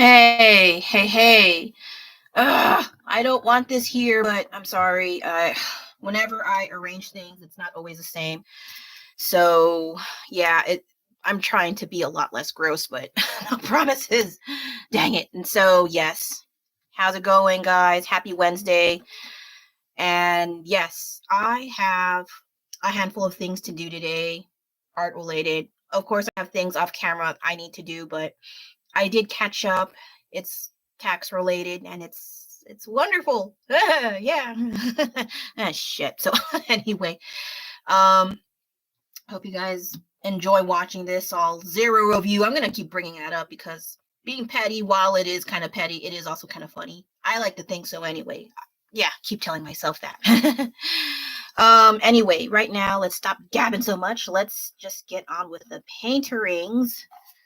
Hey, hey, hey. I don't want this here, but I'm sorry. Whenever I arrange things, it's not always the same. So, yeah, I'm trying to be a lot less gross, but no promises. Dang it. And so, yes. How's it going, guys? Happy Wednesday. And yes, I have a handful of things to do today, art related. Of course, I have things off camera I need to do, but I did catch up. It's tax related and it's wonderful. Yeah. Shit. So anyway, um hope you guys enjoy watching this. All zero of you. I'm going to keep bringing that up because being petty, while it is kind of petty, it is also kind of funny. I like to think so anyway. Yeah, keep telling myself that. Anyway, right now let's stop gabbing so much. Let's just get on with the painterings.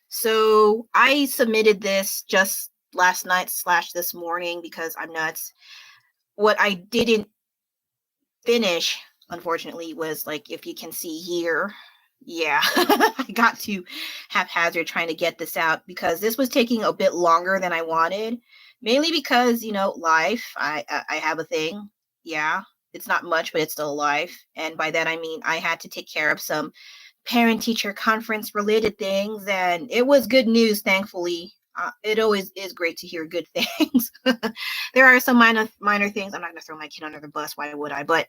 So I submitted this just last night slash this morning because I'm nuts. What I didn't finish, unfortunately, was like, if you can see here, yeah, I got to haphazard trying to get this out because this was taking a bit longer than I wanted, mainly because, life. I have a thing. Yeah, it's not much, but it's still a life. And by that, I mean, I had to take care of some parent teacher conference related things, and it was good news, thankfully. It always is great to hear good things. There are some minor things. I'm not going to throw my kid under the bus. Why would I? But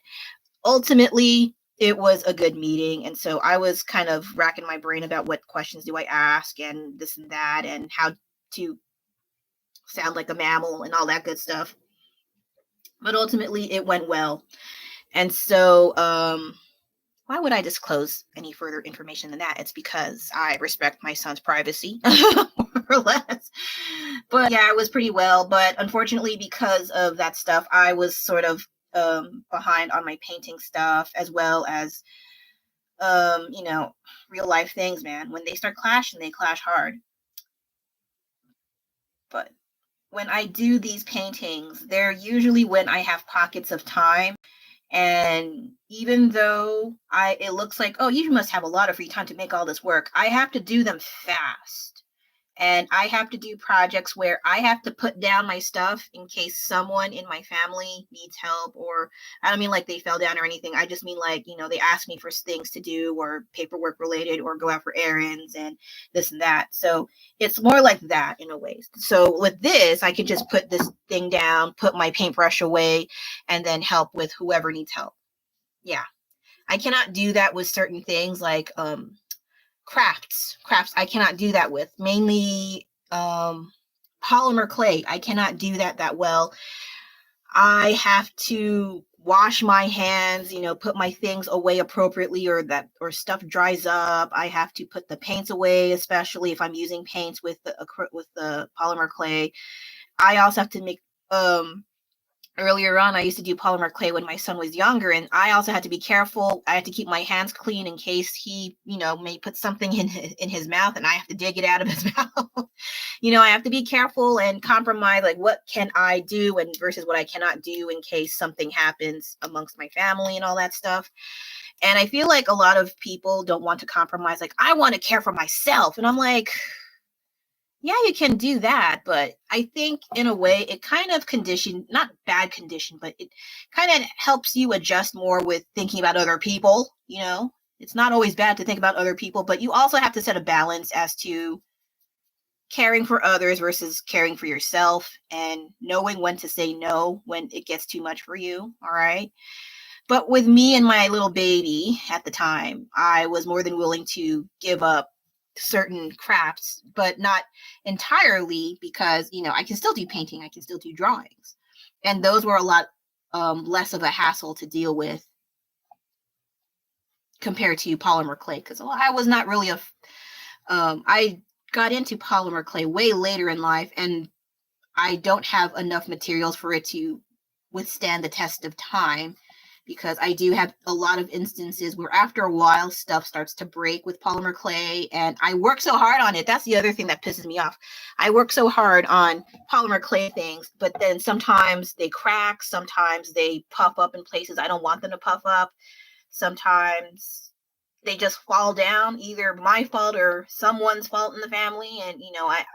ultimately, it was a good meeting. And so I was kind of racking my brain about what questions do I ask and this and that and how to sound like a mammal and all that good stuff. But ultimately, it went well. And so, why would I disclose any further information than that? It's because I respect my son's privacy, more or less. But yeah, it was pretty well. But unfortunately, because of that stuff, I was sort of behind on my painting stuff, as well as, real life things, man. When they start clashing, they clash hard. But when I do these paintings, they're usually when I have pockets of time. And even though it looks like, oh, you must have a lot of free time to make all this work, I have to do them fast. And I have to do projects where I have to put down my stuff in case someone in my family needs help. Or I don't mean like they fell down or anything. I just mean like, they ask me for things to do or paperwork related or go out for errands and this and that. So it's more like that in a way. So with this, I can just put this thing down, put my paintbrush away, and then help with whoever needs help. Yeah. I cannot do that with certain things like crafts I cannot do that with, mainly polymer clay. I cannot do that well. I have to wash my hands, put my things away appropriately, or stuff dries up. I have to put the paints away, especially if I'm using paints with the polymer clay. I also have to make earlier on, I used to do polymer clay when my son was younger, and I also had to be careful. I had to keep my hands clean in case he, may put something in his mouth, and I have to dig it out of his mouth. I have to be careful and compromise, like what can I do and versus what I cannot do in case something happens amongst my family and all that stuff. And I feel like a lot of people don't want to compromise. Like, I want to care for myself, and I'm like, yeah, you can do that, but I think in a way it kind of not bad condition, but it kind of helps you adjust more with thinking about other people. It's not always bad to think about other people, but you also have to set a balance as to caring for others versus caring for yourself and knowing when to say no when it gets too much for you. All right. But with me and my little baby at the time, I was more than willing to give up certain crafts, but not entirely, because I can still do painting, I can still do drawings, and those were a lot less of a hassle to deal with compared to polymer clay, because I was not really I got into polymer clay way later in life, and I don't have enough materials for it to withstand the test of time, because I do have a lot of instances where after a while stuff starts to break with polymer clay, and I work so hard on it. That's the other thing that pisses me off. I work so hard on polymer clay things, but then sometimes they crack, sometimes they puff up in places I don't want them to puff up. Sometimes they just fall down, either my fault or someone's fault in the family. And,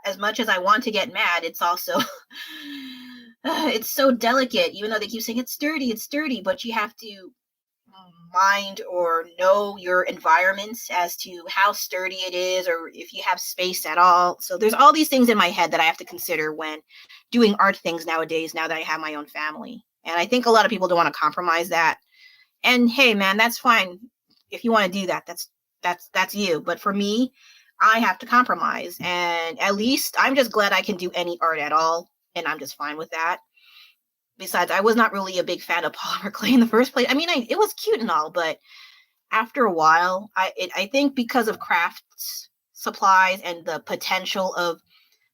as much as I want to get mad, it's also, it's so delicate, even though they keep saying it's sturdy, but you have to mind or know your environment as to how sturdy it is, or if you have space at all. So there's all these things in my head that I have to consider when doing art things nowadays, now that I have my own family. And I think a lot of people don't want to compromise that. And hey, man, that's fine. If you want to do that, that's you. But for me, I have to compromise. And at least I'm just glad I can do any art at all. And I'm just fine with that. Besides, I was not really a big fan of polymer clay in the first place. I mean, it was cute and all, but after a while, I think because of crafts supplies and the potential of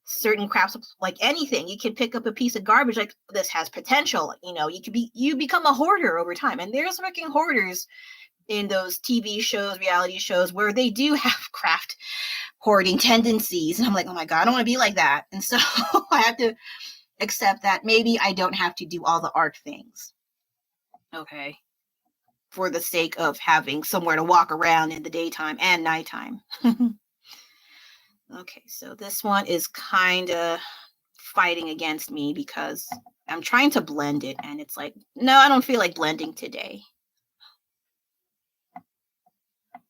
certain crafts, like anything, you can pick up a piece of garbage, like this has potential. You become a hoarder over time, and there's freaking hoarders in those TV shows, reality shows, where they do have craft hoarding tendencies, and I'm like, oh my god, I don't want to be like that. And so I have to accept that maybe I don't have to do all the art things, okay, for the sake of having somewhere to walk around in the daytime and nighttime. Okay, so this one is kind of fighting against me because I'm trying to blend it, and it's like, no, I don't feel like blending today.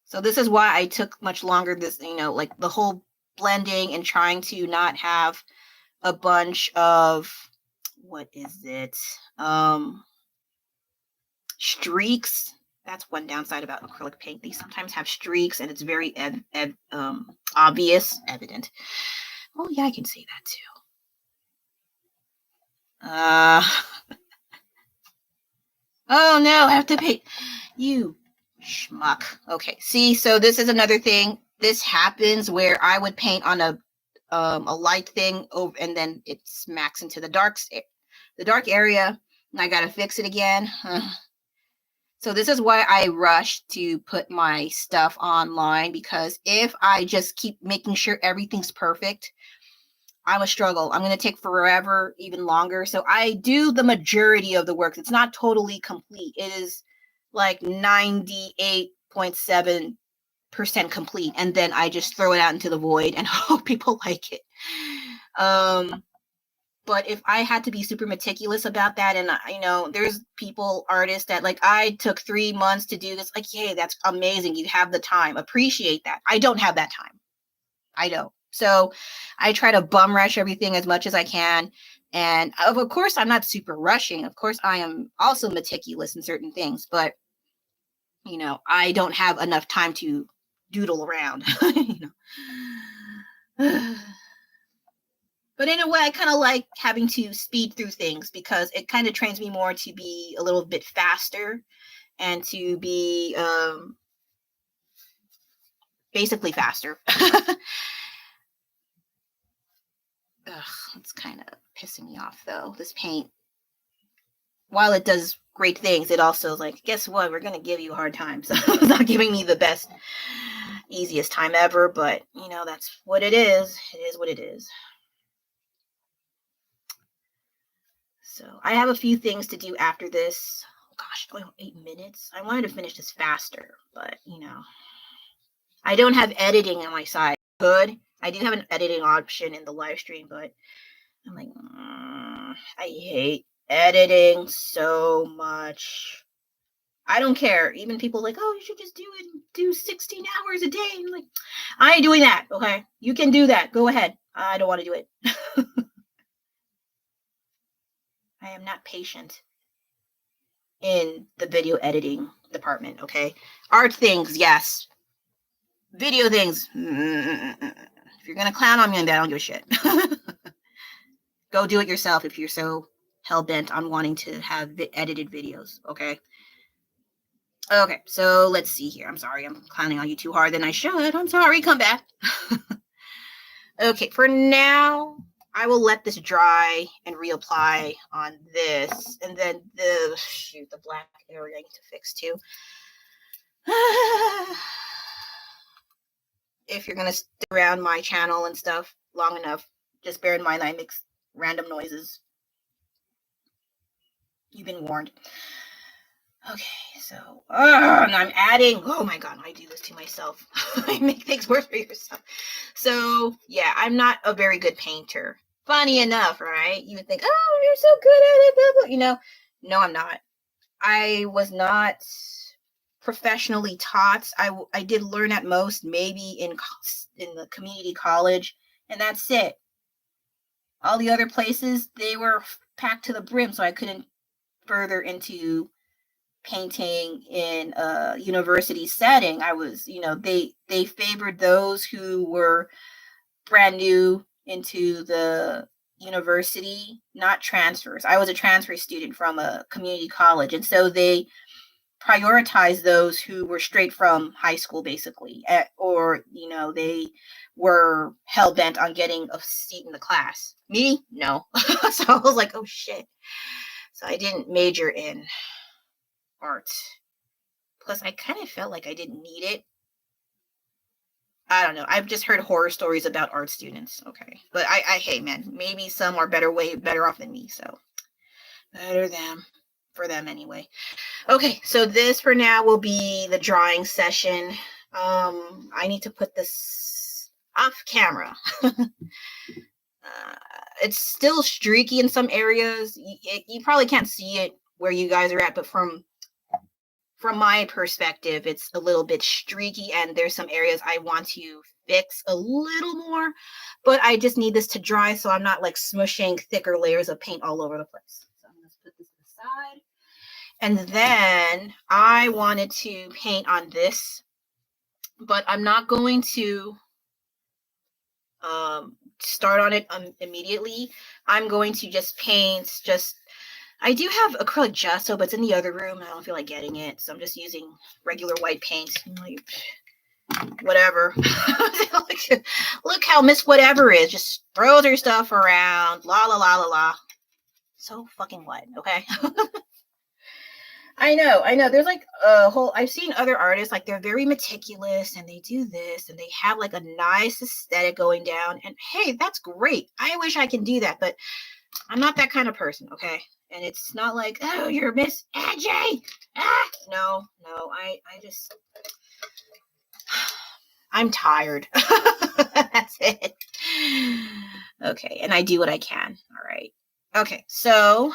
So this is why I took much longer, this, like the whole blending and trying to not have a bunch of, what is it? Streaks. That's one downside about acrylic paint. They sometimes have streaks, and it's very obvious, evident. Oh yeah, I can say that too. Oh no, I have to paint. You schmuck. Okay, see, so this is another thing. This happens where I would paint on a light thing over, and then it smacks into the dark area, and I gotta fix it again. So this is why I rush to put my stuff online, because if I just keep making sure everything's perfect, I'm a struggle. I'm going to take forever, even longer. So I do the majority of the work. It's not totally complete. It is like 98.7% complete. And then I just throw it out into the void and hope people like it. But if I had to be super meticulous about that, and there's artists that, like, I took 3 months to do this, like, yay, that's amazing. You have the time. Appreciate that. I don't have that time. I don't. So I try to bum rush everything as much as I can. And of course, I'm not super rushing. Of course, I am also meticulous in certain things, but I don't have enough time to doodle around. But in a way, I kind of like having to speed through things, because it kind of trains me more to be a little bit faster and to be basically faster. It's kind of pissing me off, though. This paint, while it does great things, it also is like, guess what? We're going to give you a hard time. So it's not giving me the best, easiest time ever, but, that's what it is. It is what it is. So I have a few things to do after this. Oh, gosh, 8 minutes. I wanted to finish this faster, but, I don't have editing on my side. Good. I do have an editing option in the live stream, but I'm like, I hate editing so much. I don't care. Even people like, oh, you should just do 16 hours a day. I'm like, I ain't doing that. Okay, you can do that. Go ahead. I don't want to do it. I am not patient in the video editing department. Okay, art things, yes. Video things. If you're gonna clown on me on that, I don't give a shit. Go do it yourself if you're so hell-bent on wanting to have edited videos, okay? Okay, so let's see here. I'm sorry, I'm clowning on you too hard than I should. I'm sorry, come back. Okay, for now, I will let this dry and reapply on this. And then the black area I need to fix too. If you're going to stick around my channel and stuff long enough, just bear in mind I make random noises. You've been warned. Okay, so and I'm adding, oh my god, I do this to myself. I make things worse for yourself. So yeah, I'm not a very good painter. Funny enough, right? You would think, oh, you're so good at it, blah, blah. You know, no, I'm not. I was not professionally taught. I did learn at most maybe in the community college, and that's it. All the other places, they were packed to the brim, so I couldn't further into painting in a university setting. I was, they favored those who were brand new into the university, not transfers. I was a transfer student from a community college, and so they prioritize those who were straight from high school, basically, or they were hell bent on getting a seat in the class. Me, no. So I was like, oh shit. So I didn't major in art. Plus, I kind of felt like I didn't need it. I don't know. I've just heard horror stories about art students. Okay, but hey, man, maybe some are way better off than me. So better them for them anyway. Okay, so this for now will be the drawing session. I need to put this off camera. It's still streaky in some areas. You probably can't see it where you guys are at, but from my perspective, it's a little bit streaky, and there's some areas I want to fix a little more, but I just need this to dry so I'm not like smushing thicker layers of paint all over the place. So I'm going to put this aside. And then I wanted to paint on this, but I'm not going to start on it immediately. I'm going to just paint I do have acrylic gesso, but it's in the other room. I don't feel like getting it, so I'm just using regular white paint. Whatever. Look how Miss Whatever is. Just throws her stuff around. La la la la la. So fucking what, okay? I know. There's like a whole, I've seen other artists, like they're very meticulous and they do this and they have like a nice aesthetic going down. And hey, that's great. I wish I can do that, but I'm not that kind of person, okay? And it's not like, oh, you're Miss AJ. No, I just, I'm tired. That's it. Okay, and I do what I can. All right. Okay, so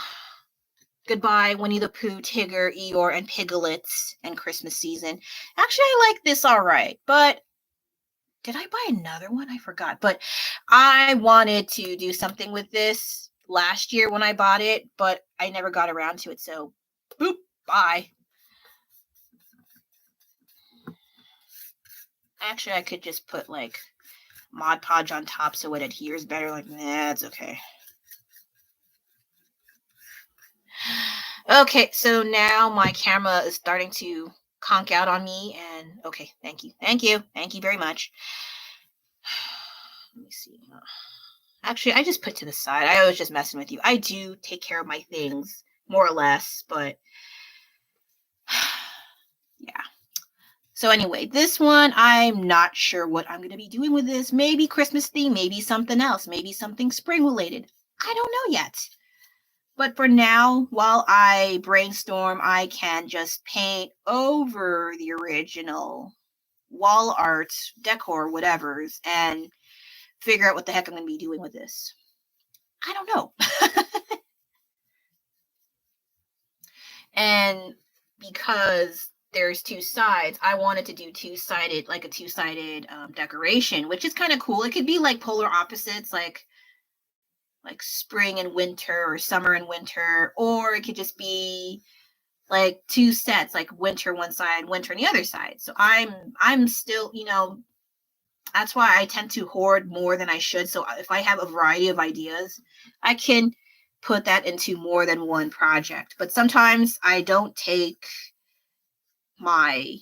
goodbye, Winnie the Pooh, Tigger, Eeyore, and Piglets, and Christmas season. Actually, I like this all right, but did I buy another one? I forgot. But I wanted to do something with this last year when I bought it, but I never got around to it. So, boop, bye. Actually, I could just put like Mod Podge on top so it adheres better. Like, nah, it's okay. Okay, so now my camera is starting to conk out on me, and okay, thank you very much. Let me see. Actually, I just put to the side. I was just messing with you. I do take care of my things more or less, but yeah. So anyway, this one, I'm not sure what I'm going to be doing with this. Maybe Christmas theme, maybe something else, maybe something spring related. I don't know yet. But for now, while I brainstorm, I can just paint over the original wall art, decor, whatever's, and figure out what the heck I'm going to be doing with this. I don't know. And because there's two sides, I wanted to do a two-sided decoration, which is kind of cool. It could be like polar opposites, like spring and winter or summer and winter, or it could just be like two sets, like winter one side, winter on the other side. So I'm still, that's why I tend to hoard more than I should. So if I have a variety of ideas, I can put that into more than one project. But sometimes I don't take my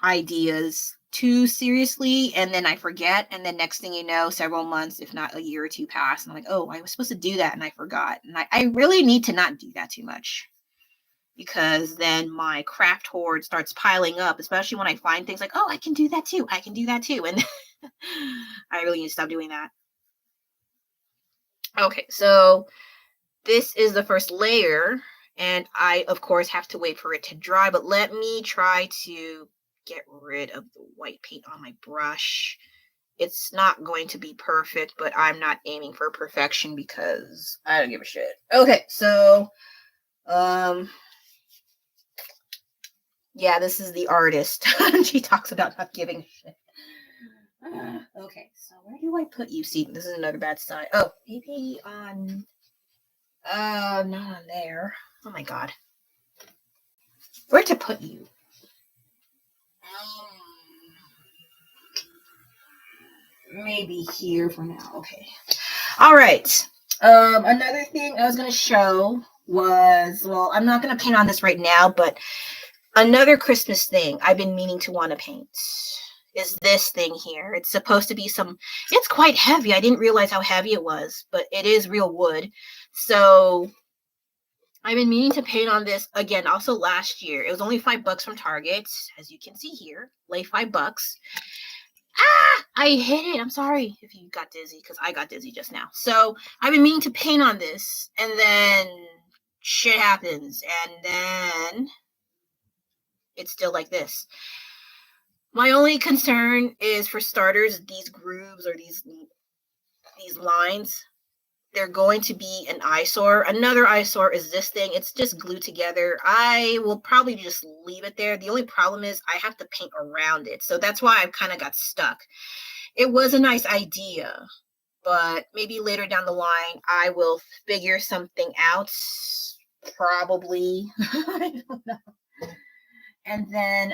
ideas too seriously, and then I forget, and then next thing you know, several months, if not a year or two pass, and I'm like, oh, I was supposed to do that and I forgot. And I really need to not do that too much, because then my craft hoard starts piling up, especially when I find things like, oh, I can do that too, and I really need to stop doing that. Okay, so this is the first layer, And I, of course, have to wait for it to dry, but let me try to get rid of the white paint on my brush. It's not going to be perfect, but I'm not aiming for perfection because I don't give a shit. Okay, so, yeah, this is the artist. She talks about not giving a shit. Okay, so where do I put you? See, this is another bad sign. Oh, maybe on, not on there. Oh my god. Where to put you? Maybe here for now. Okay. All right. Another thing I was going to show was, well, I'm not going to paint on this right now, but another Christmas thing I've been meaning to want to paint is this thing here. It's supposed to be it's quite heavy. I didn't realize how heavy it was, but it is real wood. So I've been meaning to paint on this again. Also last year, it was only $5 from Target, as you can see here. Lay $5. I hit it. I'm sorry if you got dizzy, because I got dizzy just now. So I've been meaning to paint on this, and then shit happens, and then it's still like this. My only concern is, for starters, these grooves or these lines. They're going to be an eyesore. Another eyesore is this thing. It's just glued together. I will probably just leave it there. The only problem is I have to paint around it. So that's why I kind of got stuck. It was a nice idea, but maybe later down the line, I will figure something out. Probably. I don't know. And then,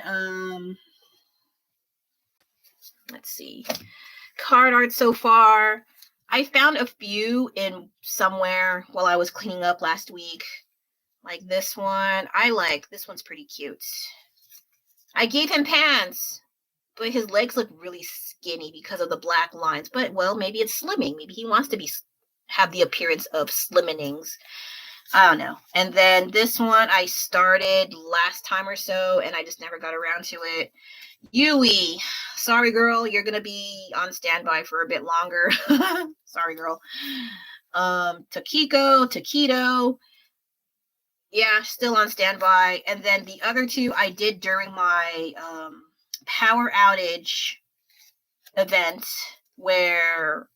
let's see. Card art so far. I found a few in somewhere while I was cleaning up last week. Like this one. This one's pretty cute. I gave him pants, but his legs look really skinny because of the black lines. But, well, maybe it's slimming. Maybe he wants to have the appearance of slimmenings. I don't know. And then this one I started last time or so, and I just never got around to it. Yui, sorry girl, you're gonna be on standby for a bit longer. Sorry girl. Taquito, yeah, still on standby. And then the other two I did during my power outage event, where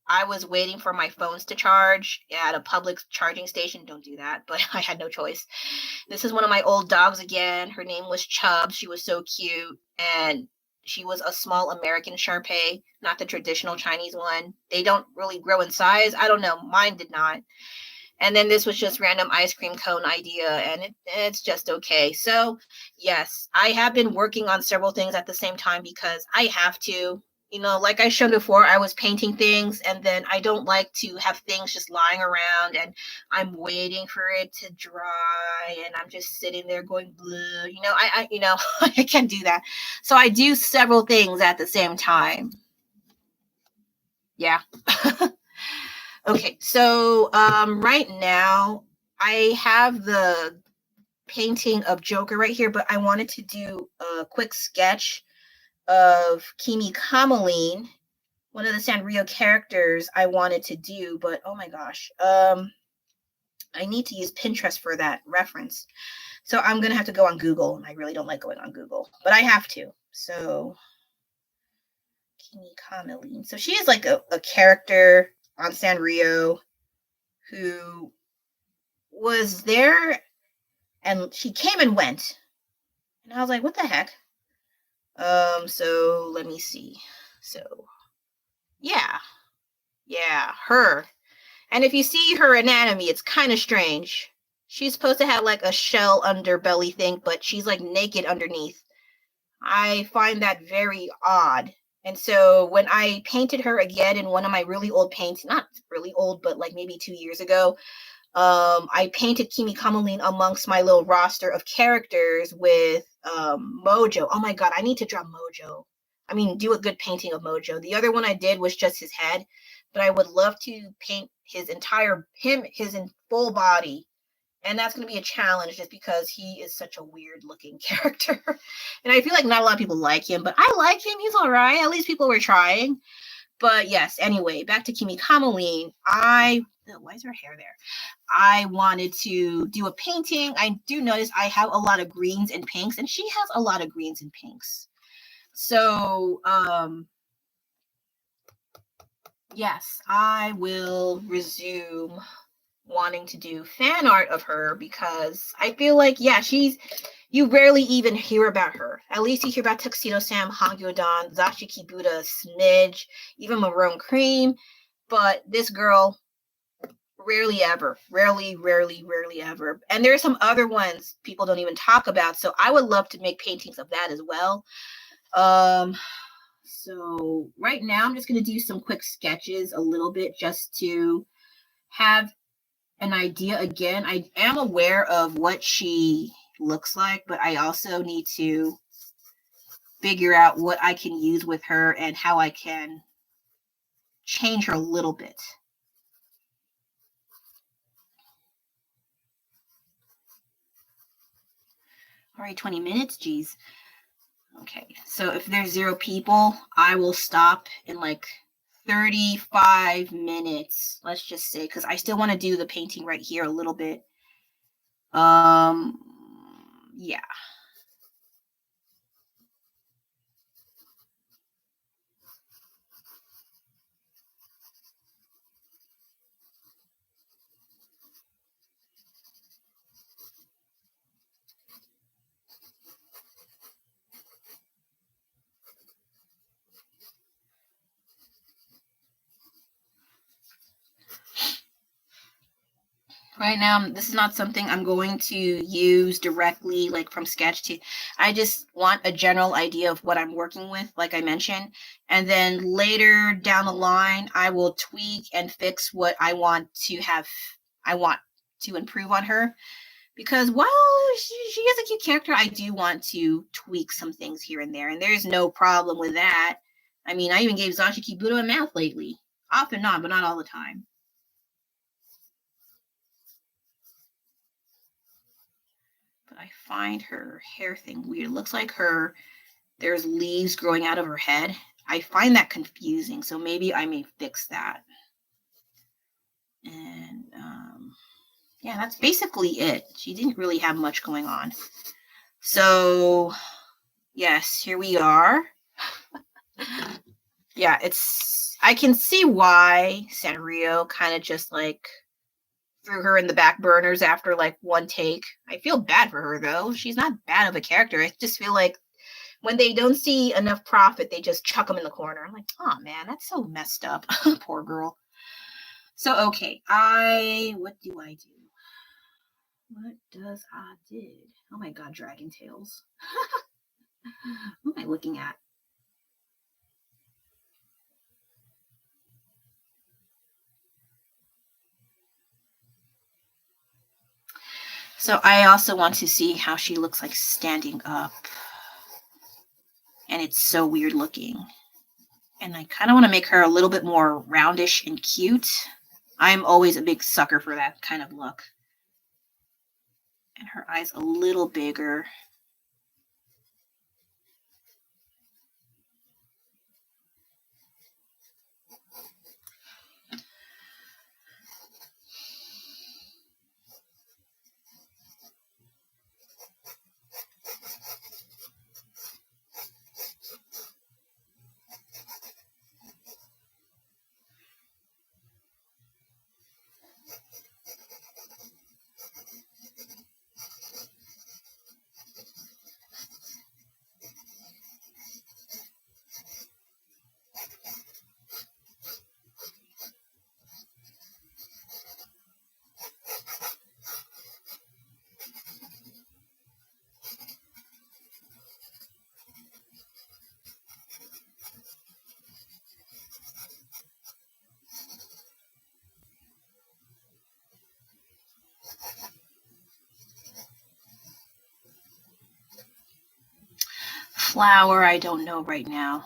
I was waiting for my phones to charge at a public charging station. Don't do that, but I had no choice. This is one of my old dogs again. Her name was Chubbs. She was so cute, and she was a small American Shar-Pei, not the traditional Chinese one. They don't really grow in size. I don't know. Mine did not. And then this was just random ice cream cone idea, and it's just okay. So, yes, I have been working on several things at the same time because I have to. You know, like I showed before, I was painting things, and then I don't like to have things just lying around, and I'm waiting for it to dry, and I'm just sitting there going blue. You know, I can't do that. So I do several things at the same time. Yeah. Okay, so right now I have the painting of Joker right here, but I wanted to do a quick sketch of Kimi Kameline, one of the Sanrio characters I wanted to do, but oh my gosh, I need to use Pinterest for that reference. So I'm gonna have to go on Google, and I really don't like going on Google, but I have to. So Kimi Kameline. So she is like a character on Sanrio who was there, and she came and went, and I was like, what the heck? So let me see. So yeah, her. And if you see her anatomy, it's kind of strange. She's supposed to have like a shell underbelly thing, but she's like naked underneath. I find that very odd. And so when I painted her again in one of my really old paints, not really old, but like maybe 2 years ago, I painted Kimi Kameline amongst my little roster of characters with Mojo. Oh my god, I need to draw Mojo. I mean, do a good painting of Mojo. The other one I did was just his head, but I would love to paint his full body. And that's going to be a challenge just because he is such a weird looking character. And I feel like not a lot of people like him, but I like him. He's all right. At least people were trying. But yes, anyway, back to Kimi Kameline. Why is her hair there? I wanted to do a painting. I do notice I have a lot of greens and pinks, and she has a lot of greens and pinks. So, yes, I will resume wanting to do fan art of her because I feel like, yeah, you rarely even hear about her. At least you hear about Tuxedo Sam, Hagyodan, Zashiki Buddha, Smidge, even Maroon Cream. But this girl, rarely ever. Rarely ever. And there are some other ones people don't even talk about. So I would love to make paintings of that as well. So right now I'm just going to do some quick sketches a little bit just to have an idea. Again, I am aware of what she looks like, but I also need to figure out what I can use with her and how I can change her a little bit. All right, 20 minutes, geez. Okay, so if there's 0 people, I will stop in like 35 minutes, let's just say, because I still want to do the painting right here a little bit. Yeah. Right now, this is not something I'm going to use directly, like from sketch to, I just want a general idea of what I'm working with, like I mentioned. And then later down the line, I will tweak and fix what I want to improve on her. Because while she is a cute character, I do want to tweak some things here and there. And there's no problem with that. I mean, I even gave Zashiki Budo a mouth lately. Off and on, but not all the time. But I find her hair thing weird. It looks like there's leaves growing out of her head. I find that confusing, so maybe I may fix that. And yeah, that's basically it. She didn't really have much going on. So yes, here we are. Yeah, I can see why Sanrio kind of just like threw her in the back burners after like one take. I feel bad for her though. She's not bad of a character. I just feel like when they don't see enough profit, they just chuck them in the corner. I'm like, oh man, that's so messed up. Poor girl. So okay, what do I do? What does I did? Oh my god, Dragon Tales. What am I looking at? So I also want to see how she looks like standing up. And it's so weird looking. And I kind of want to make her a little bit more roundish and cute. I'm always a big sucker for that kind of look. And her eyes a little bigger. Flower, I don't know right now.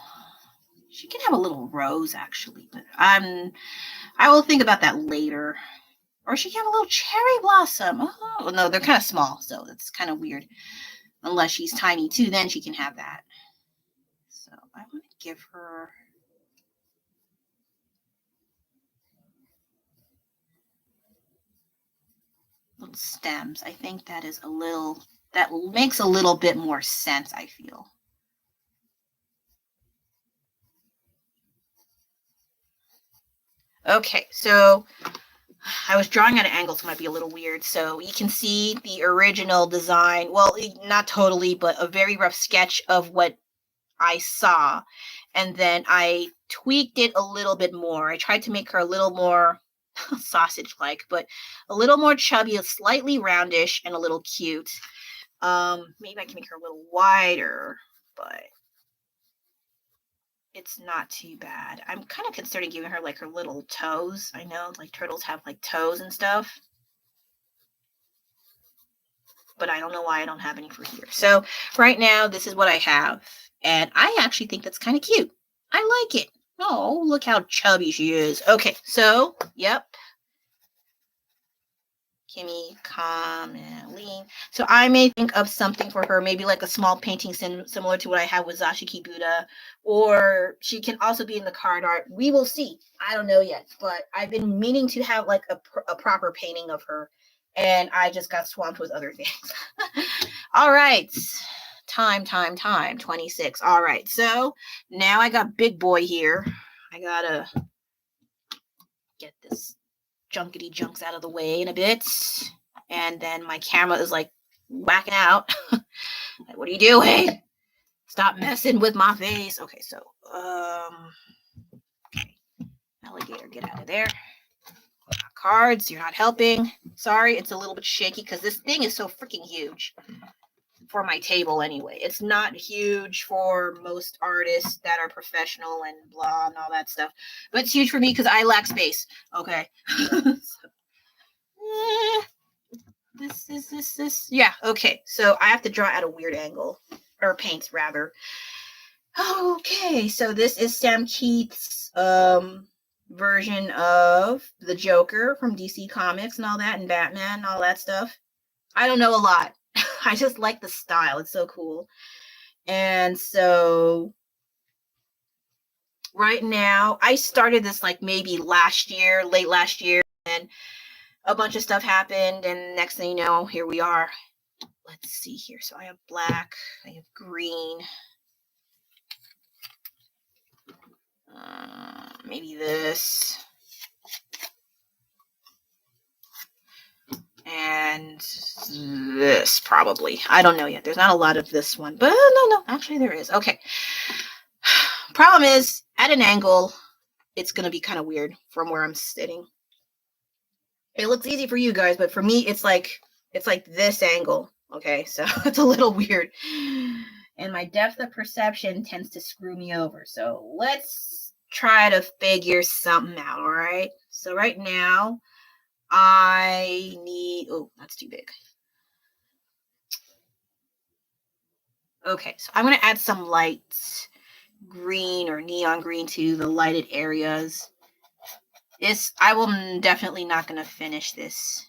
She can have a little rose actually, but I will think about that later. Or she can have a little cherry blossom. Oh no, they're kind of small, so it's kind of weird. Unless she's tiny too, then she can have that. So I want to give her. little stems. I think that is that makes a little bit more sense, I feel. Okay, so I was drawing at an angle, so it might be a little weird. So you can see the original design. Well, not totally, but a very rough sketch of what I saw. And then I tweaked it a little bit more. I tried to make her a little more sausage-like, but a little more chubby, slightly roundish, and a little cute. Maybe I can make her a little wider, but it's not too bad. I'm kind of considering giving her like her little toes. I know like turtles have like toes and stuff, but I don't know why I don't have any for here. So right now, this is what I have. And I actually think that's kind of cute. I like it. Oh, look how chubby she is. Okay, so, yep. Kimmy, come and lean. So I may think of something for her, maybe like a small painting similar to what I have with Zashiki Buddha, or she can also be in the card art. We will see. I don't know yet, but I've been meaning to have like a proper painting of her, and I just got swamped with other things. All right. Time. 26. All right. So now I got big boy here. I gotta get this junkety junks out of the way in a bit. And then my camera is like whacking out. Like, what are you doing? Stop messing with my face. Okay, so okay. Alligator, get out of there. Cards, you're not helping. Sorry, it's a little bit shaky because this thing is so freaking huge for my table anyway. It's not huge for most artists that are professional and blah and all that stuff, but it's huge for me because I lack space. Okay. This. Yeah, okay. So I have to draw at a weird angle, or paint rather. Okay, so this is Sam Keith's version of the Joker from DC Comics and all that, and Batman and all that stuff. I don't know a lot. I just like the style. It's so cool. And so right now, I started this like maybe late last year, and a bunch of stuff happened, and next thing you know, here we are. Let's see here. So I have black, I have green, maybe this, and this probably. I don't know yet. There's not a lot of this one, but no, actually there is. Okay. Problem is, at an angle, it's going to be kind of weird from where I'm sitting. It looks easy for you guys, but for me, it's like this angle. Okay, so it's a little weird. And my depth of perception tends to screw me over. So let's try to figure something out, all right? So right now, I need... Oh, that's too big. Okay, so I'm going to add some lights, green or neon green to the lighted areas. I will definitely not going to finish this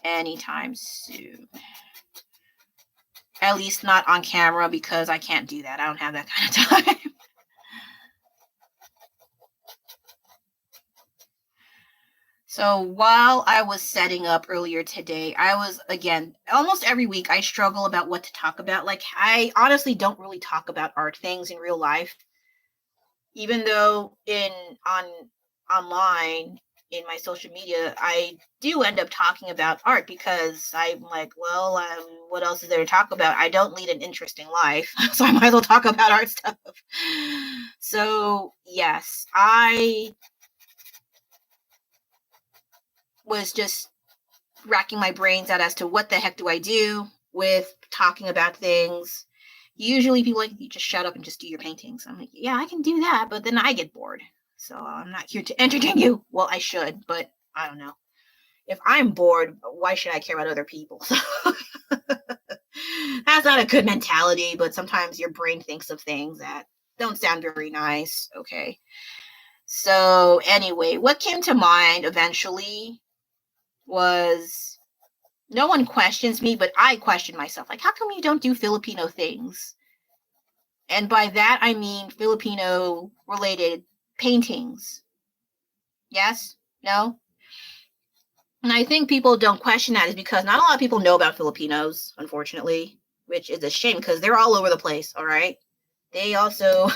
anytime soon. At least not on camera, because I can't do that. I don't have that kind of time. So while I was setting up earlier today, I was, again, almost every week I struggle about what to talk about. Like, I honestly don't really talk about art things in real life, even though online in my social media, I do end up talking about art because I'm like, well, what else is there to talk about? I don't lead an interesting life, so I might as well talk about art stuff. So yes, I was just racking my brains out as to what the heck do I do with talking about things. Usually people like, you just shut up and just do your paintings. I'm like, yeah, I can do that, but then I get bored. So I'm not here to entertain you. Well, I should, but I don't know. If I'm bored, why should I care about other people? That's not a good mentality, but sometimes your brain thinks of things that don't sound very nice. Okay. So anyway, what came to mind eventually was, no one questions me, but I question myself. Like, how come you don't do Filipino things? And by that, I mean Filipino-related paintings. Yes? No? And I think people don't question that is because not a lot of people know about Filipinos, unfortunately, which is a shame because they're all over the place, all right? They also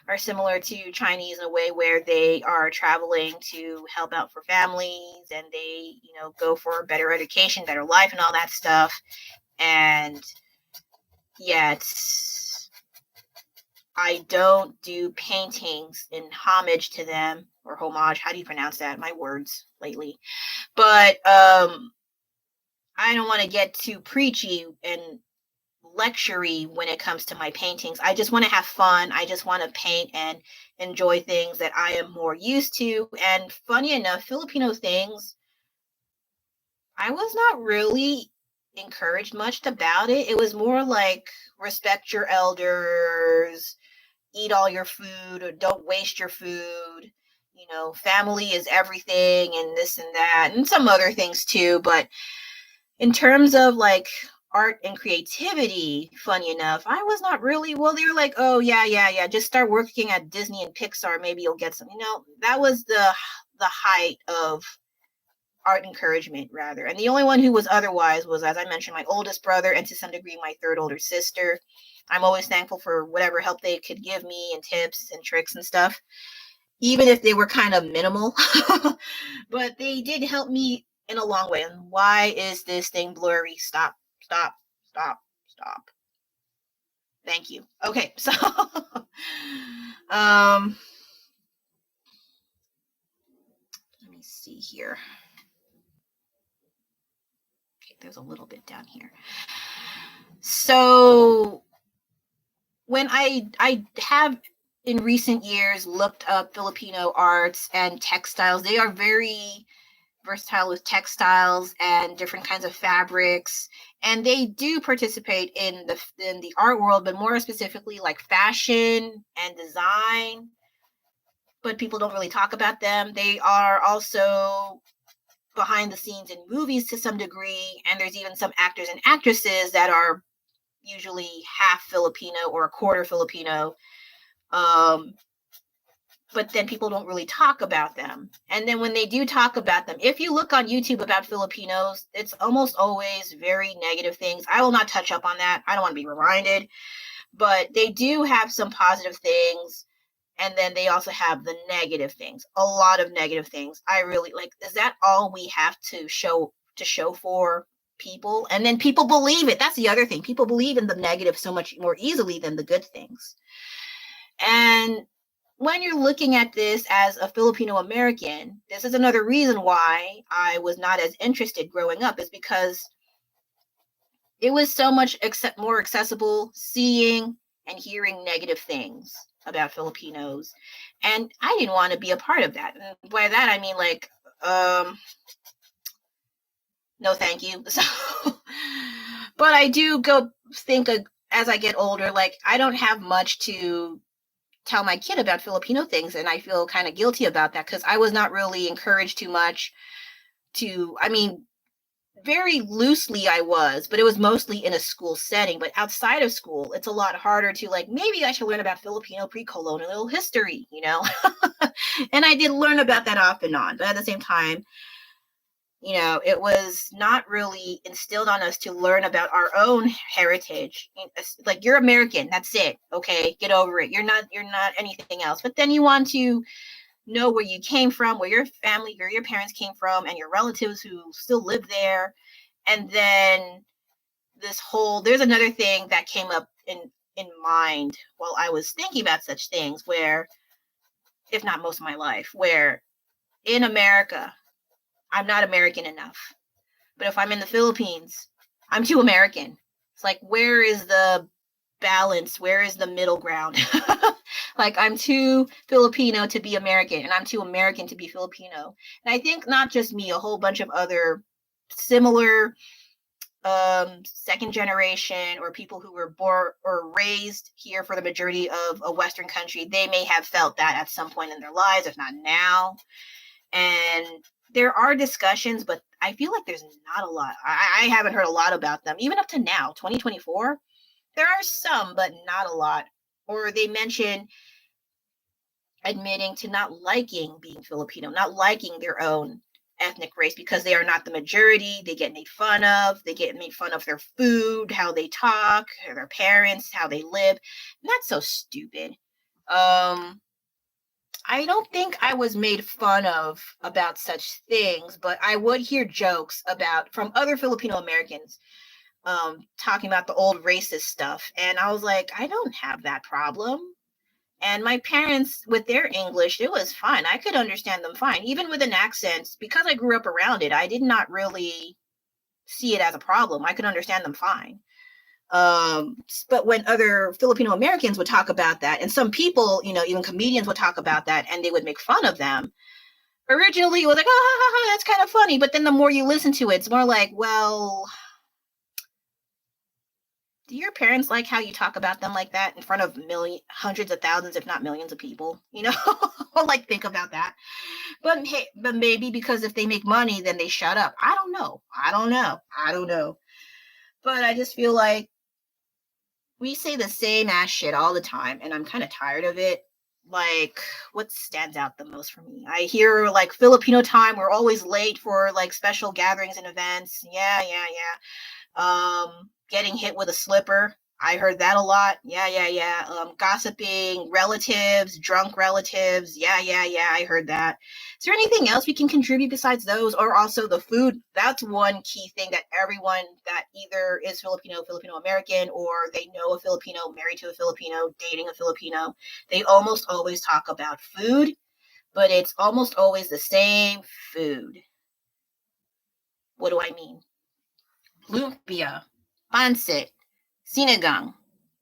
are similar to Chinese in a way where they are traveling to help out for families and they, go for better education, better life, and all that stuff. And yeah, I don't do paintings in homage to them or homage. How do you pronounce that? My words lately. But I don't want to get too preachy and lectury when it comes to my paintings. I just want to have fun. I just want to paint and enjoy things that I am more used to. And funny enough, Filipino things, I was not really encouraged much about it. It was more like respect your elders, eat all your food, or don't waste your food. Family is everything, and this and that, and some other things too. But in terms of like art and creativity, funny enough, I was not really, well, they were like, oh yeah, just start working at Disney and Pixar, maybe you'll get some. That was the height of art encouragement, rather. And the only one who was otherwise was, as I mentioned, my oldest brother, and to some degree my third older sister. I'm always thankful for whatever help they could give me and tips and tricks and stuff, even if they were kind of minimal. But they did help me in a long way. And why is this thing blurry? Stop, stop, stop, stop. Thank you. Okay, so let me see here. Okay, there's a little bit down here. So when I have in recent years looked up Filipino arts and textiles, they are very versatile with textiles and different kinds of fabrics, and they do participate in the art world, but more specifically like fashion and design. But people don't really talk about them. They are also behind the scenes in movies to some degree, and there's even some actors and actresses that are usually half Filipino or a quarter Filipino. But then people don't really talk about them. And then when they do talk about them, if you look on YouTube about Filipinos, it's almost always very negative things. I will not touch up on that. I don't want to be reminded. But they do have some positive things. And then they also have the negative things, a lot of negative things. I really like, is that all we have to show for people? And then people believe it. That's the other thing. People believe in the negative so much more easily than the good things. And when you're looking at this as a Filipino American, this is another reason why I was not as interested growing up, is because it was so much more accessible seeing and hearing negative things about Filipinos. And I didn't want to be a part of that. And by that, I mean like, no, thank you. So, but I do go think as I get older, like I don't have much to tell my kid about Filipino things, and I feel kind of guilty about that because I was not really encouraged too much very loosely I was, but it was mostly in a school setting. But outside of school, it's a lot harder to like, maybe I should learn about Filipino pre-colonial history, And I did learn about that off and on, but at the same time, it was not really instilled on us to learn about our own heritage. Like, you're American, that's it. Okay, get over it. You're not anything else. But then you want to know where you came from, where your family, where your parents came from, and your relatives who still live there. And then there's another thing that came up in mind while I was thinking about such things, where, if not most of my life, where in America, I'm not American enough. But if I'm in the Philippines, I'm too American. It's like, where is the balance? Where is the middle ground? Like, I'm too Filipino to be American, and I'm too American to be Filipino. And I think not just me, a whole bunch of other similar second generation or people who were born or raised here for the majority of a Western country, they may have felt that at some point in their lives, if not now. And there are discussions, but I feel like there's not a lot. I haven't heard a lot about them, even up to now, 2024. There are some, but not a lot. Or they mention admitting to not liking being Filipino, not liking their own ethnic race because they are not the majority. They get made fun of. They get made fun of their food, how they talk, their parents, how they live. And that's so stupid. I don't think I was made fun of about such things, but I would hear jokes about from other Filipino Americans talking about the old racist stuff. And I was like, I don't have that problem. And my parents, with their English, it was fine. I could understand them fine, even with an accent. Because I grew up around it, I did not really see it as a problem. I could understand them fine. But when other Filipino Americans would talk about that, and some people, even comedians would talk about that, and they would make fun of them. Originally, it was like, oh, that's kind of funny. But then the more you listen to it, it's more like, well, do your parents like how you talk about them like that in front of hundreds of thousands, if not millions of people? Like, think about that. But hey, but maybe because if they make money, then they shut up. I don't know. But I just feel like we say the same ass shit all the time, and I'm kind of tired of it. Like, what stands out the most for me? I hear like Filipino time, we're always late for like special gatherings and events. Yeah. Getting hit with a slipper. I heard that a lot. Yeah. Gossiping, relatives, drunk relatives. Yeah. I heard that. Is there anything else we can contribute besides those? Or also the food? That's one key thing that everyone that either is Filipino American, or they know a Filipino, married to a Filipino, dating a Filipino, they almost always talk about food, but it's almost always the same food. What do I mean? Lumpia, pancit, sinigang,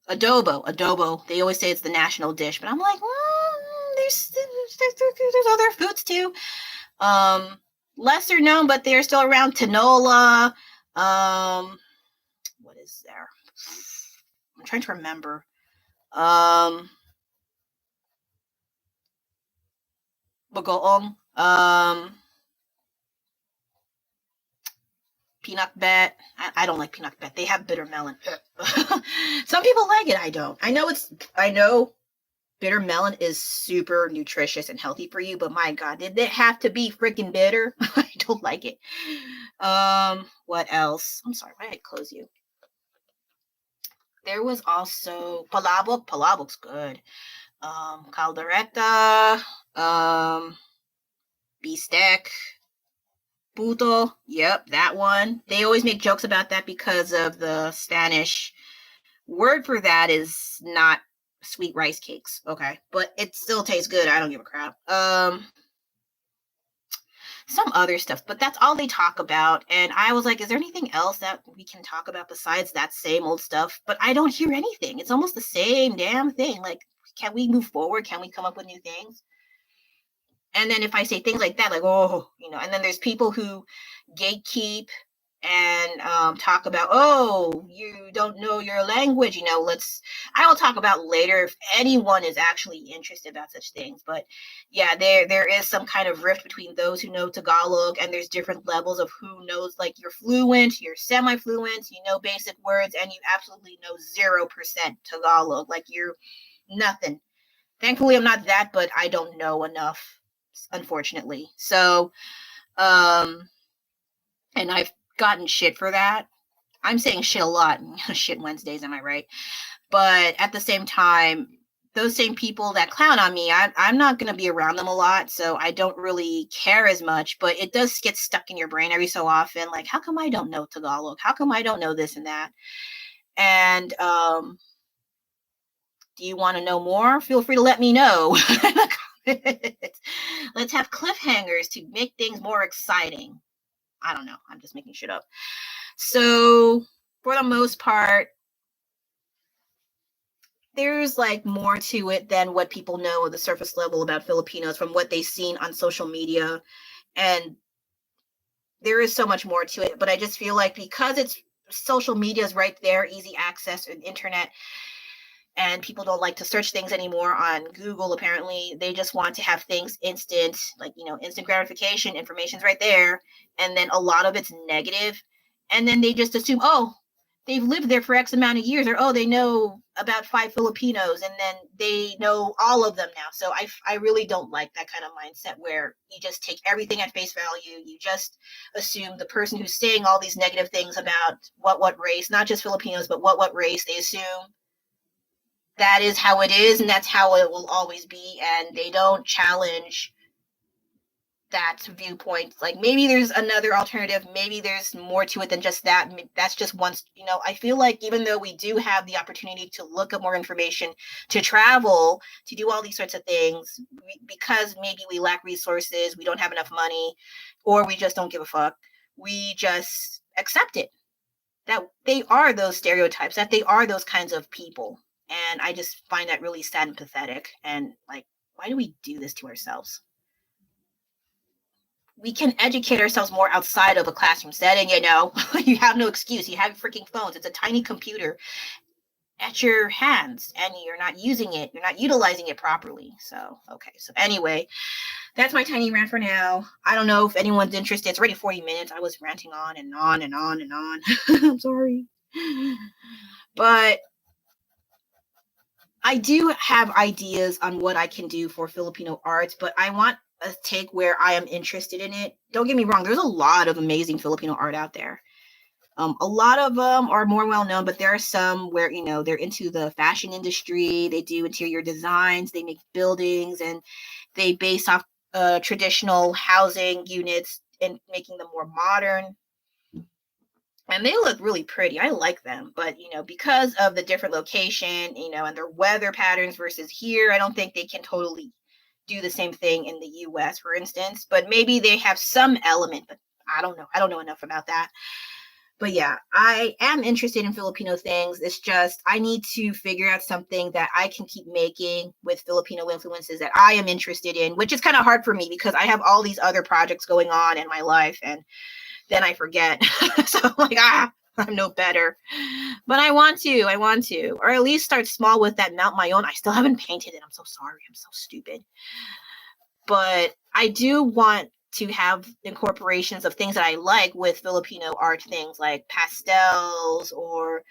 adobo. They always say it's the national dish, but I'm like, there's other foods too. Lesser known, but they're still around. Tinola. What is there? I'm trying to remember. Bagoong. Pinakbet. I don't like pinakbet. They have bitter melon. Some people like it. I don't. I know bitter melon is super nutritious and healthy for you, but my God, did it have to be freaking bitter? I don't like it. What else? I'm sorry, why did I close you? There was also palabok. Palabok's good. Caldereta. Bistec. Puto, yep, that one. They always make jokes about that because of the Spanish word for that is not sweet rice cakes. Okay, but it still tastes good. I don't give a crap. Some other stuff, but that's all they talk about. And I was like, is there anything else that we can talk about besides that same old stuff? But I don't hear anything. It's almost the same damn thing. Like, can we move forward? Can we come up with new things? And then if I say things like that, like, oh, and then there's people who gatekeep and talk about, oh, you don't know your language, I will talk about later if anyone is actually interested about such things. But yeah, there is some kind of rift between those who know Tagalog, and there's different levels of who knows, like, you're fluent, you're semi-fluent, you know basic words, and you absolutely know 0% Tagalog, like you're nothing. Thankfully, I'm not that, but I don't know enough, unfortunately. So, and I've gotten shit for that. I'm saying shit a lot. Shit Wednesdays, am I right? But at the same time, those same people that clown on me, I'm not going to be around them a lot, so I don't really care as much, but it does get stuck in your brain every so often. Like, how come I don't know Tagalog? How come I don't know this and that? And, do you want to know more? Feel free to let me know. Let's have cliffhangers to make things more exciting. I don't know. I'm just making shit up. So, for the most part, there's like more to it than what people know at the surface level about Filipinos from what they've seen on social media. And there is so much more to it. But I just feel like because it's social media is right there, easy access, and internet, and people don't like to search things anymore on Google, apparently. They just want to have things instant, like, instant gratification, information's right there. And then a lot of it's negative. And then they just assume, oh, they've lived there for X amount of years, or, oh, they know about 5 Filipinos and then they know all of them now. So I really don't like that kind of mindset where you just take everything at face value. You just assume the person who's saying all these negative things about what race, not just Filipinos, but what race, they assume that is how it is and that's how it will always be, and they don't challenge that viewpoint. Like, maybe there's another alternative, maybe there's more to it than just that. That's just once, I feel like even though we do have the opportunity to look up more information, to travel, to do all these sorts of things, because maybe we lack resources, we don't have enough money, or we just don't give a fuck, we just accept it, that they are those stereotypes, that they are those kinds of people. And I just find that really sad and pathetic. And like, why do we do this to ourselves? We can educate ourselves more outside of a classroom setting, you have no excuse. You have freaking phones. It's a tiny computer at your hands and you're not using it. You're not utilizing it properly. So, okay. So anyway, that's my tiny rant for now. I don't know if anyone's interested. It's already 40 minutes. I was ranting on and on and on and on. I'm sorry. But I do have ideas on what I can do for Filipino arts, but I want a take where I am interested in it. Don't get me wrong. There's a lot of amazing Filipino art out there. A lot of them are more well-known, but there are some where, they're into the fashion industry. They do interior designs. They make buildings, and they base off traditional housing units and making them more modern. And they look really pretty. I like them. But, because of the different location, and their weather patterns versus here, I don't think they can totally do the same thing in the US, for instance. But maybe they have some element, but I don't know. I don't know enough about that. But yeah, I am interested in Filipino things. It's just I need to figure out something that I can keep making with Filipino influences that I am interested in, which is kind of hard for me because I have all these other projects going on in my life, and then I forget. So I'm like, I'm no better. But I want to, or at least start small with that Mount my own. I still haven't painted it. I'm so sorry. I'm so stupid. But I do want to have incorporations of things that I like with Filipino art, things like pastels or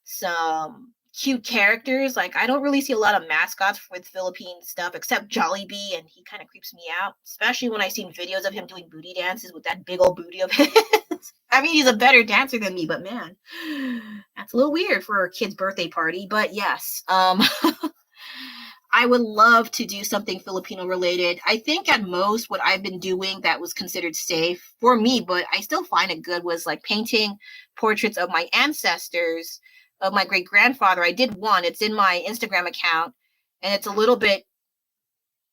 some cute characters. Like, I don't really see a lot of mascots with Philippine stuff except Jollibee, and he kind of creeps me out, especially when I've seen videos of him doing booty dances with that big old booty of his. I mean, he's a better dancer than me, but man, that's a little weird for a kid's birthday party. But yes, I would love to do something Filipino related. I think at most what I've been doing that was considered safe for me, but I still find it good, was like painting portraits of my ancestors, of my great grandfather. I did one. It's in my Instagram account, and it's a little bit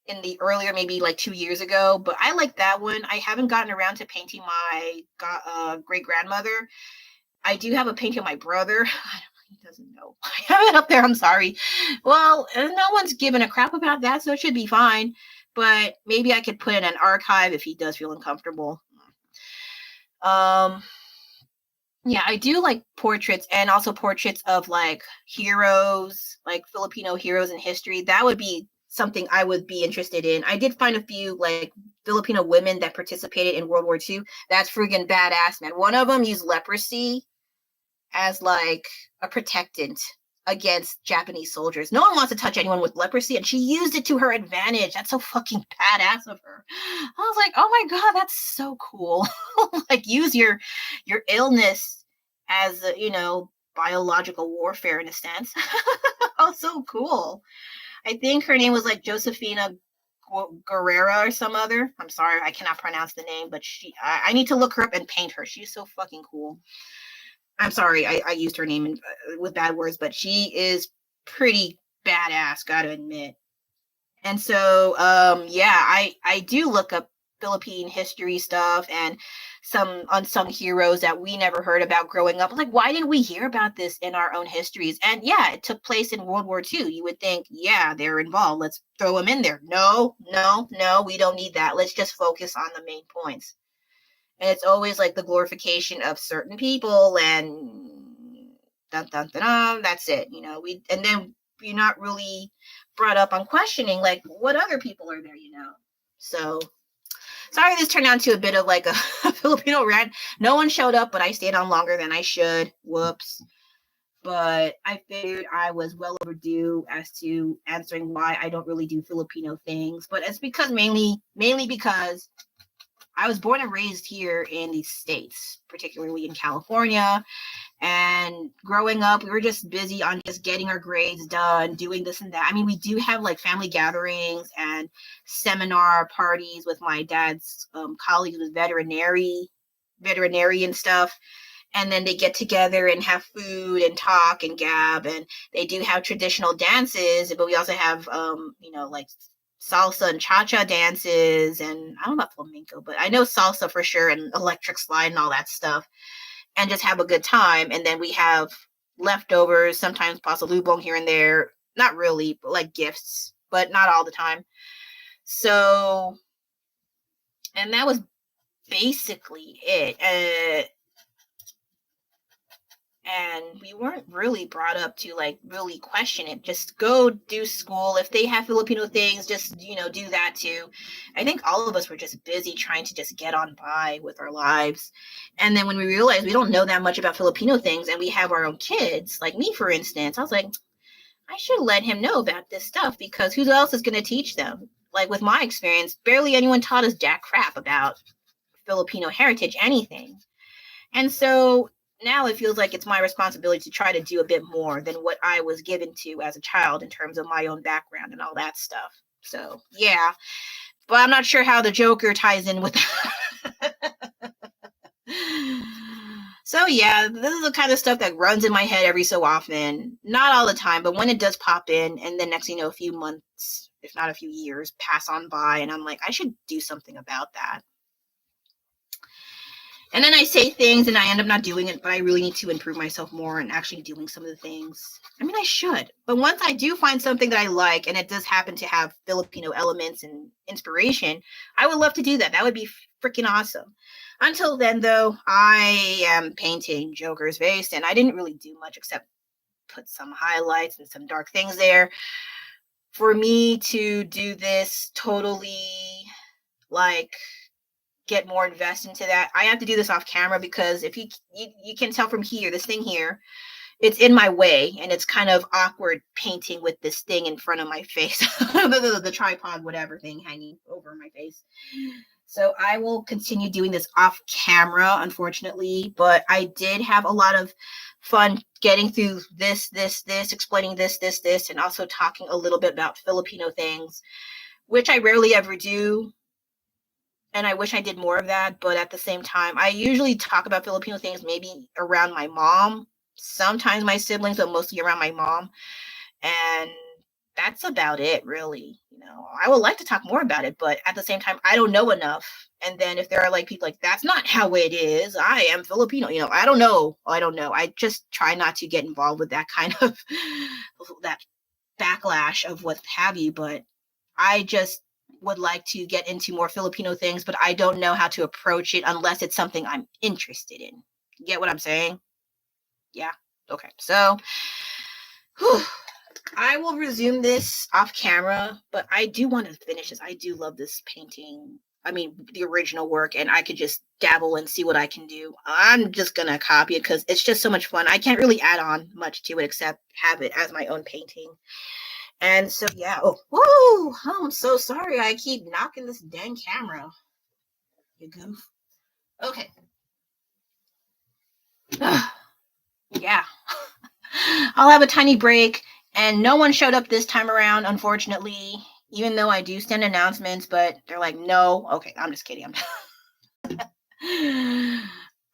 in the earlier, maybe like 2 years ago, but I like that one. I haven't gotten around to painting my great grandmother. I do have a painting of my brother. He doesn't know. I have it up there. I'm sorry. Well, no one's given a crap about that, so it should be fine. But maybe I could put in an archive if he does feel uncomfortable. Yeah, I do like portraits, and also portraits of like heroes, like Filipino heroes in history. That would be something I would be interested in. I did find a few like Filipino women that participated in World War II. That's friggin' badass, man. One of them used leprosy as like a protectant against Japanese soldiers. No one wants to touch anyone with leprosy, and she used it to her advantage. That's so fucking badass of her. I was like, oh my god, that's so cool. Like, use your illness as biological warfare in a sense. Oh, so cool. I think her name was like Josefina Guerrera or some other. I'm sorry, I cannot pronounce the name, but I need to look her up and paint her. She's so fucking cool. I'm sorry, I used her name with bad words, but she is pretty badass, gotta admit. And so, yeah, I do look up Philippine history stuff and some unsung heroes that we never heard about growing up. Like, why didn't we hear about this in our own histories? And yeah, it took place in World War II. You would think, yeah, they're involved. Let's throw them in there. No, we don't need that. Let's just focus on the main points. And it's always like the glorification of certain people and dun, dun, dun, dun, that's it. And then you're not really brought up on questioning like what other people are there. So sorry, this turned out to a bit of like a Filipino rant. No one showed up, but I stayed on longer than I should. Whoops. but I figured I was well overdue as to answering why I don't really do Filipino things. But it's because mainly because I was born and raised here in the States, particularly in California. And growing up, we were just busy on just getting our grades done, doing this and that. I mean, we do have like family gatherings and seminar parties with my dad's colleagues with veterinarian stuff. And then they get together and have food and talk and gab. And they do have traditional dances, but we also have, like salsa and cha-cha dances. And I don't know about flamenco, but I know salsa for sure and electric slide and all that stuff, and just have a good time. And then we have leftovers, sometimes pasalubong here and there. Not really, but like gifts, but not all the time. So, and that was basically it. And we weren't really brought up to like really question it. Just go do school. If they have Filipino things, just, do that too. I think all of us were just busy trying to just get on by with our lives. And then when we realized we don't know that much about Filipino things and we have our own kids, like me, for instance, I was like, I should let him know about this stuff, because who else is going to teach them? Like with my experience, barely anyone taught us jack crap about Filipino heritage, anything. And so now it feels like it's my responsibility to try to do a bit more than what I was given to as a child in terms of my own background and all that stuff. So, yeah. But I'm not sure how the Joker ties in with that. So, yeah, this is the kind of stuff that runs in my head every so often. Not all the time, but when it does pop in, and then next thing you know, a few months, if not a few years, pass on by, and I'm like, I should do something about that. And then I say things and I end up not doing it, but I really need to improve myself more and actually doing some of the things. I mean, I should. But once I do find something that I like, and it does happen to have Filipino elements and inspiration, I would love to do that. That would be freaking awesome. Until then, though, I am painting Joker's face, and I didn't really do much except put some highlights and some dark things there. For me to do this totally, like, get more invested into that, I have to do this off camera, because if you can tell from here, this thing here, it's in my way, and it's kind of awkward painting with this thing in front of my face, the tripod, whatever thing hanging over my face. So I will continue doing this off camera, unfortunately, but I did have a lot of fun getting through this, explaining this, and also talking a little bit about Filipino things, which I rarely ever do. And I wish I did more of that, but at the same time, I usually talk about Filipino things maybe around my mom, sometimes my siblings, but mostly around my mom. And that's about it, really. I would like to talk more about it, but at the same time, I don't know enough. And then if there are like people like, that's not how it is, I am Filipino, I don't know. I just try not to get involved with that kind of that backlash of what have you, but I just would like to get into more Filipino things, but I don't know how to approach it unless it's something I'm interested in. Get what I'm saying? Yeah. Okay. So I will resume this off camera, but I do want to finish this. I do love this painting. I mean, the original work, and I could just dabble and see what I can do. I'm just going to copy it because it's just so much fun. I can't really add on much to it except have it as my own painting. And so, yeah. Oh, I'm so sorry. I keep knocking this dang camera. You goof. Okay. Yeah. I'll have a tiny break, and no one showed up this time around, unfortunately, even though I do send announcements, but they're like, no. Okay, I'm just kidding.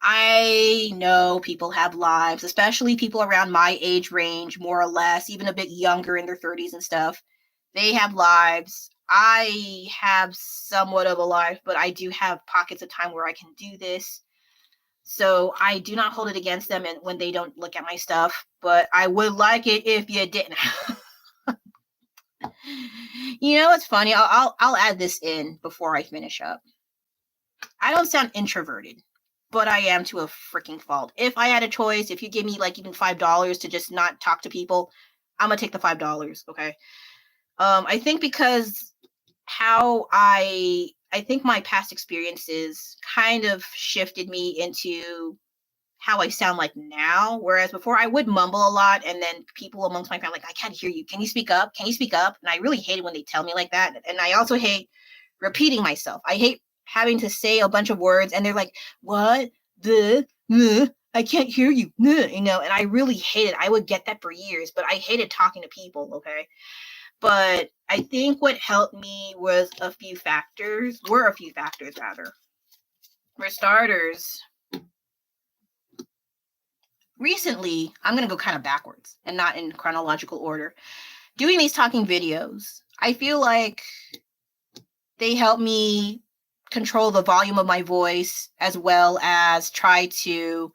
I know people have lives, especially people around my age range, more or less, even a bit younger in their 30s and stuff. They have lives. I have somewhat of a life, but I do have pockets of time where I can do this. So I do not hold it against them and when they don't look at my stuff, but I would like it if you didn't. It's funny. I'll add this in before I finish up. I don't sound introverted, but I am to a freaking fault. If I had a choice, if you give me like even $5 to just not talk to people, I'm gonna take the $5. Okay. I think because how I think my past experiences kind of shifted me into how I sound like now. Whereas before I would mumble a lot, and then people amongst my family like, I can't hear you. Can you speak up? Can you speak up? And I really hate it when they tell me like that. And I also hate repeating myself. I hate having to say a bunch of words and they're like, what? I can't hear you. You know, and I really hate it. I would get that for years, but I hated talking to people, okay? But I think what helped me were a few factors, rather. For starters, recently, I'm going to go kind of backwards and not in chronological order. Doing these talking videos, I feel like they help me control the volume of my voice as well as try to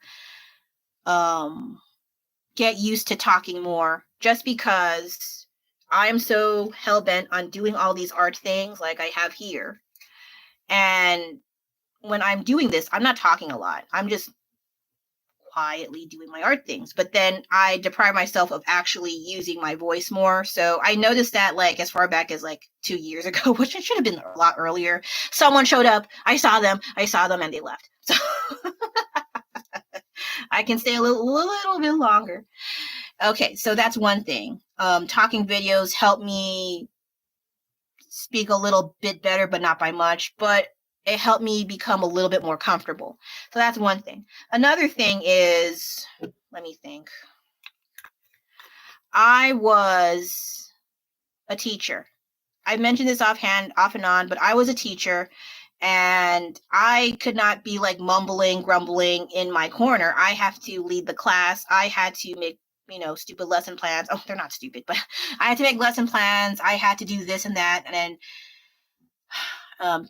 get used to talking more, just because I'm so hell-bent on doing all these art things like I have here. And when I'm doing this, I'm not talking a lot. I'm just quietly doing my art things, but then I deprive myself of actually using my voice more. So I noticed that like as far back as like 2 years ago, which it should have been a lot earlier, someone showed up, I saw them and they left. So I can stay a little bit longer. Okay, so that's one thing. Talking videos help me speak a little bit better, but not by much, but it helped me become a little bit more comfortable. So that's one thing. Another thing is, let me think. I was a teacher. I mentioned this off and on, but I was a teacher and I could not be like mumbling, grumbling in my corner. I have to lead the class. I had to make, stupid lesson plans. Oh, they're not stupid, but I had to make lesson plans. I had to do this and that. And then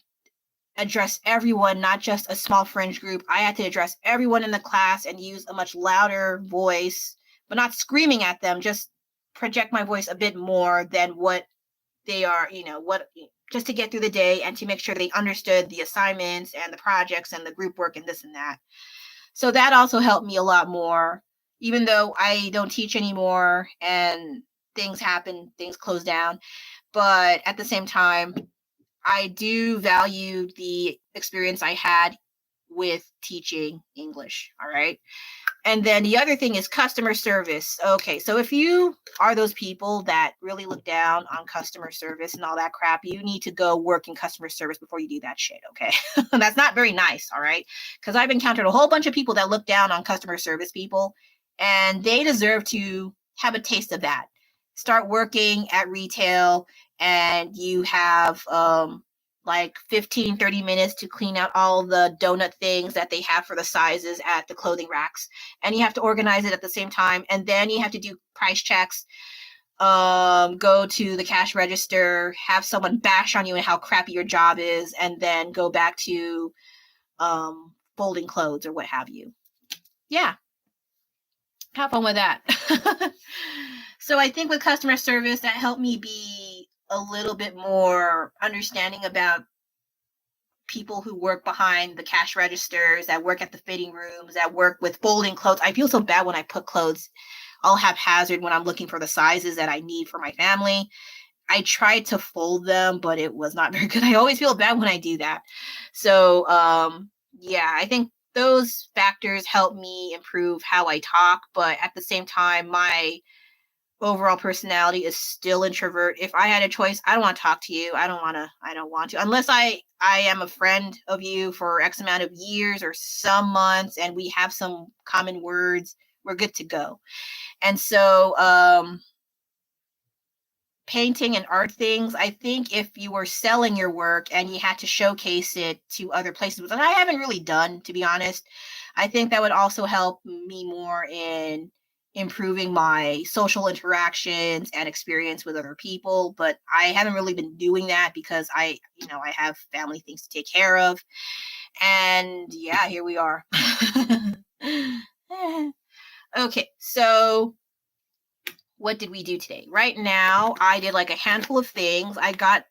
address everyone, not just a small fringe group. I had to address everyone in the class and use a much louder voice, but not screaming at them, just project my voice a bit more than what they are, just to get through the day and to make sure they understood the assignments and the projects and the group work and this and that. So that also helped me a lot more, even though I don't teach anymore and things happen, things close down. But at the same time, I do value the experience I had with teaching English. All right. And then the other thing is customer service. Okay. So if you are those people that really look down on customer service and all that crap, you need to go work in customer service before you do that shit. Okay. That's not very nice. All right. Because I've encountered a whole bunch of people that look down on customer service people, and they deserve to have a taste of that. Start working at retail and you have like 15-30 minutes to clean out all the donut things that they have for the sizes at the clothing racks, and you have to organize it at the same time, and then you have to do price checks, go to the cash register, have someone bash on you and how crappy your job is, and then go back to folding clothes or what have you. Yeah, have fun with that. So I think with customer service, that helped me be a little bit more understanding about people who work behind the cash registers, that work at the fitting rooms, that work with folding clothes. I feel so bad when I put clothes all haphazard when I'm looking for the sizes that I need for my family. I tried to fold them, but it was not very good. I always feel bad when I do that. So yeah, I think those factors help me improve how I talk, but at the same time, my overall personality is still introvert. If I had a choice, I don't want to talk to you. I don't want to, unless I am a friend of you for X amount of years or some months and we have some common words, we're good to go. And so painting and art things, I think if you were selling your work and you had to showcase it to other places, which I haven't really done, to be honest, I think that would also help me more in improving my social interactions and experience with other people. But I haven't really been doing that because I have family things to take care of. And yeah, here we are. Okay, so what did we do today? Right now, I did like a handful of things. I got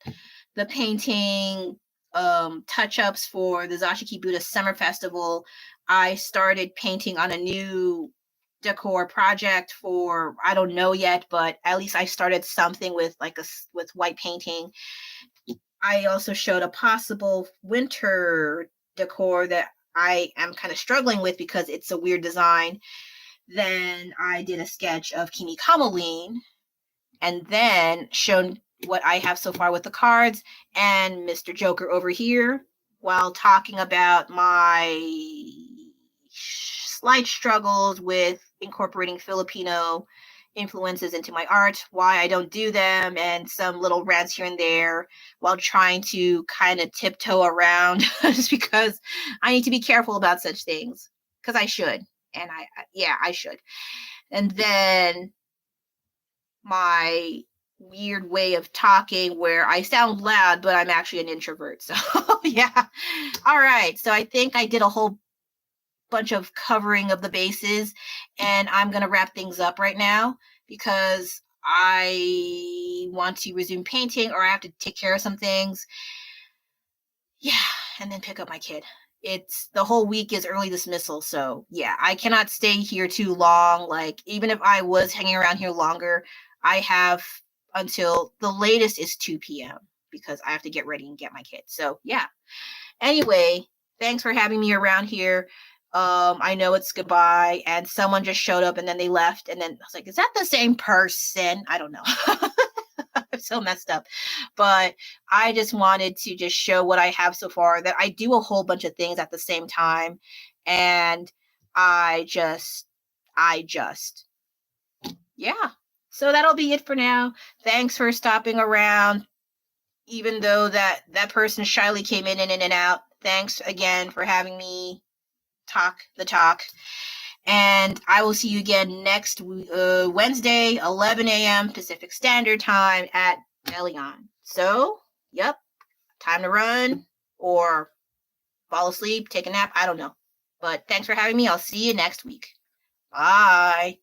the painting touch-ups for the Zashiki Buddha Summer Festival. I started painting on a new decor project for, I don't know yet, but at least I started something with with white painting. I also showed a possible winter decor that I am kind of struggling with because it's a weird design. Then I did a sketch of Kimi Kamoline, and then shown what I have so far with the cards and Mr. Joker over here, while talking about my slight struggles with incorporating Filipino influences into my art, why I don't do them, and some little rants here and there, while trying to kind of tiptoe around just because I need to be careful about such things, because I should. And I should. And then my weird way of talking where I sound loud, but I'm actually an introvert. So yeah. All right. So I think I did a whole bunch of covering of the bases, and I'm going to wrap things up right now because I want to resume painting, or I have to take care of some things. Yeah. And then pick up my kid. It's the whole week is early dismissal. So yeah, I cannot stay here too long. Like, even if I was hanging around here longer, I have until the latest is 2 p.m. because I have to get ready and get my kid. So yeah. Anyway, thanks for having me around here. I know it's goodbye, and someone just showed up and then they left, and then I was like, is that the same person? I don't know. I'm so messed up. But I just wanted to just show what I have so far, that I do a whole bunch of things at the same time. And I just, yeah. So that'll be it for now. Thanks for stopping around, even though that person shyly came in and out. Thanks again for having me talk the talk. And I will see you again next Wednesday, 11 a.m. Pacific Standard Time at Delion. So, yep, time to run or fall asleep, take a nap. I don't know. But thanks for having me. I'll see you next week. Bye.